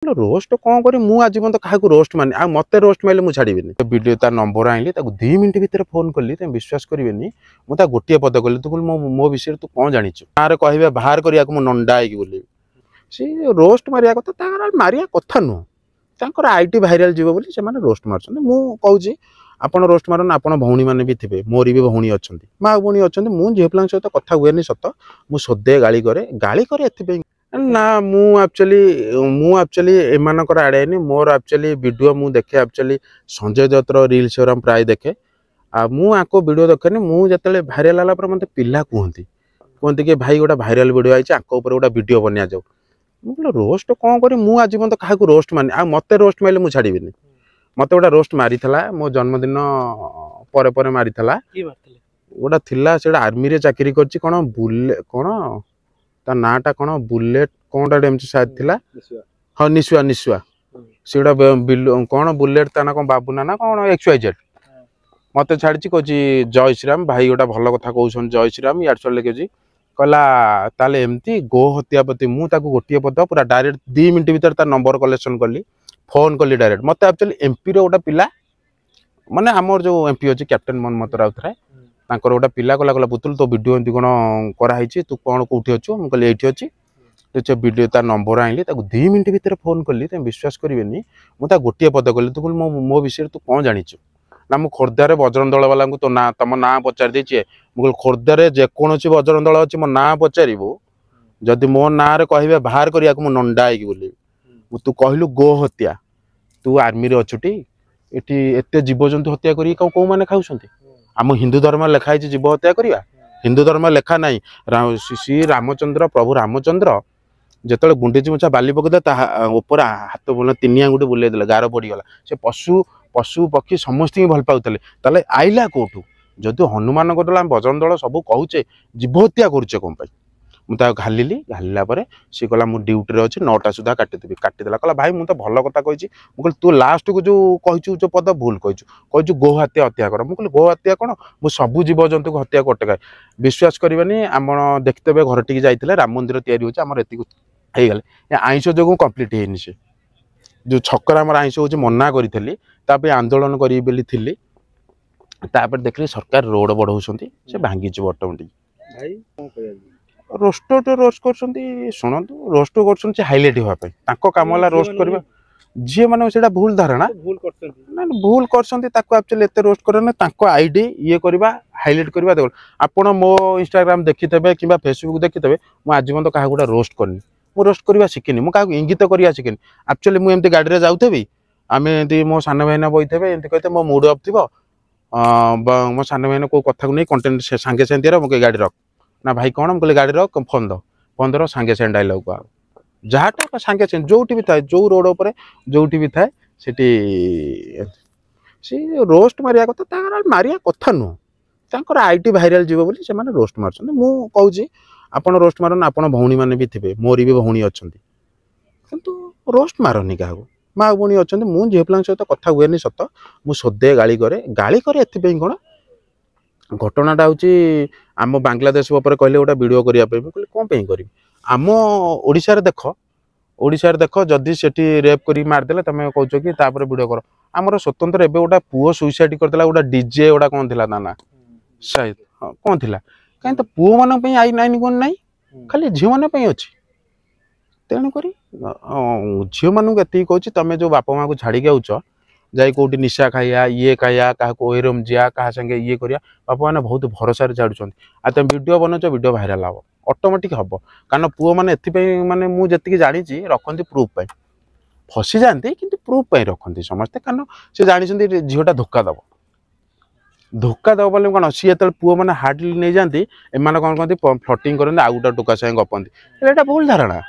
Roast कौन करी मु आज पर्यंत क्या रोस्ट मानी आ मत रोस्ट मारे मुझे छाड़ी वीडियो तार नंबर आइली 2 मिनट भितर फोन कली तुम विश्वास करेनि मुझे गोटे पद कली तू मो विषय तू कौन जानी गाँव कहे बाहर करने को नंडा है बोली सी रोस्ट मारिया कथा मारिया कथा नुह आईटी भाइराल जीव बोली से रोस्ट मार्च मुझे आपड़ रोस्ट मारन आप भौणी मैंने भी थे मोर भी भौणी अच्छा माँ भौणी अच्छा मुझे पिला सहित कथा हुए सत मुझे गाड़ी करे एथि ना मुझे एमानकर आड़े मोर एक्चुअली वीडियो मु देखे एक्चुअली संजय दत्तर रील्स प्राय देखे आपको वीडियो देखे मुझे भाइराल है मत पिला कहते कि भाई गोटे भाइराल वीडियो आई गोटे वीडियो बना जाऊ मुझे रोस्ट कौन करी मुझे आज पर्यंत क्या रोस्ट मानी आ मत रोस्ट मारे मुझे छाड़ी मत गोटे रोस्ट मारी मो जन्मदिन पर मारी गोटा थिला से आर्मी रे चाकरी कर कौन बुले कौन ता नाटा कौन बुलेट कौन एमती शायद थिला हाँ निशुआ निशुआ से कौन बुलेट ता ना कौन बाबूना ना कौन XYZ मत छाड़ी कह जय श्रीराम भाई गोटा भल कथा कहते जय श्रीराम यार लिखे कहला ताले एमती गो हत्या प्रति मुझे गोटे पद पूरा डायरेक्ट 2 मिनट भीतर तार नंबर कलेक्शन कली फोन कली डायरेक्ट मत एक्चुअली एमपी गोटे पिला माने आमर जो एमपी अच्छे कैप्टेन मनमोहन राउतराय गोटे पिला कला कला पुतुल तो वीडियो एमती कौन कराई तू कौन कौटी अच्छु मुझे ये अच्छी तो वीडियो तार नंबर आइली 2 मिनट भीतर फोन कली तुम विश्वास करेनि मुझे गोटे पद कली तू मो विषय तू कौन जानी ना मुझे खोर्धार बजरंग दल वाला तो ना तुम ना पचार देचे मुझे खोर्धार जेकोसी बजरंग दल अच्छी मो ना पचारू जदि मो ना कहे बाहर करने को नंडा है बोली तू कहलु गो हत्या तू आर्मी रे अच्छुटी ये एत जीवजंतु हत्या करी कौ मैंने खाऊँ आम हिंदू धर्म लिखाई जीव हत्या करवा हिंदू धर्म लिखा ना श्री रामचंद्र प्रभु रामचंद्र जिते गुंडीची मुछा बाली पकईदे ऊपर हाथ बोल 3 आंगुठी बुलेदेले गार पड़गला से पशु पशु पक्षी समस्त भल पाते आईला कौटू जदि हनुमान गला बजरंग दल सब कहे जीव हत्या करुचे कौन मुझे घालिली घाला सी कहला मु ड्यूटी अच्छे 9टा सुधा काटिदेवी काटिदेला कहला भाई मुझे भल कथा कही मुझे तू लास्ट को जो कही जो पद भूल कही गो हत्या हत्या कर मुझे गो हत्या कौन मुझे सबू जीवजंतु को हत्या को अटकाए विश्वास करेनि आम देखते घर टी जाते राम मंदिर या ये आईष जो कम्प्लीट है से जो छकर आम आईष हो मना करी आंदोलन करी थी देखिए सरकार रोड बढ़ाऊँ से भांगी ऑटोमेटिक रोस्ट तो रोस्ट कर शुणु रोस्ट कर हाइलाइट हाँपाई कम है रोस्ट करवा झी मैंने भूल धारणा भूल करचुअली एत रोस्ट कर आईडी ये करवा हाइलाइट करवा देख आप मो इंस्टाग्राम देखिथे कि फेसबुक देखिथे मुझे आज पर्यंत क्या गोटे रोस्ट करनी मुझे रोस्ट करवा शिखिनी मुझे इंगित करवा शिखिनी एक्चुअली मुझे गाड़ी में जाऊथी आम एमती मो सान भाईना बहीथे एमती कहते मो मूड अफ थी मो सान भाईना को कथा को नहीं कंटेंट सांगे सागे मुझे गाड़ी रख ना भाई कौन मुझे गाड़ी रख फोन दो सांगे सागे डायलॉग कह जहाँटा सांगे सागे जो भी थाए जो रोड पर जो भी थाए सी रोस्ट मारिया कथा मारिया कथा नुह आईटी भाइराल जीव बोली से रोस्ट मार्च मुझे आपड़ रोस्ट मारन आप भौणी मैंने भी थे मोर भी भौणी अच्छा किंतु रोस्ट मारनी क्या माँ भौणी अच्छा मुझे झील पिला सहित कथा हुए सत मुझे गाड़ी करे एथि कौन घटनाटा हूँ आम बांग्लादेश कहले गोटे वीडियो करने कहली कौन करी आम ओडिशा देख जदि से रेप कर मारदे तुम कौच कि वीडियो कर आमर स्वतंत्र एवं गोटे पुओ सुइसाइड करदेला गोटे डीजे गोटा कौन था ना शायद हाँ कौन थी कहीं तो पुओ मान आई नाइन कौन ना खाली झील मानी अच्छी तेणुक झील मानू ये कहूँ तुम जो बापा माँ को छाड़ी आउच जाई कौटी निशा खाइया ये खाइया क्या ओरम जिया क्या संगे ये करिया बापा मैंने बहुत भरोसा छाड़ुं आ तुम वीडियो बनाच वीडियो भाइराल हम ऑटोमेटिक हम कारण पुओ मैंने माने मुझे जानी रखती प्रूफ फसी जाती कि प्रूफ रखती समस्ते कारण से जानते झीटा धोखा दब बोले कौन सी जो पुओ मैंने हार्डली नहीं जाती एम कौन कहते फ्लटिंग करते आउ गोटे टोका सागे गपंती भूल धारणा।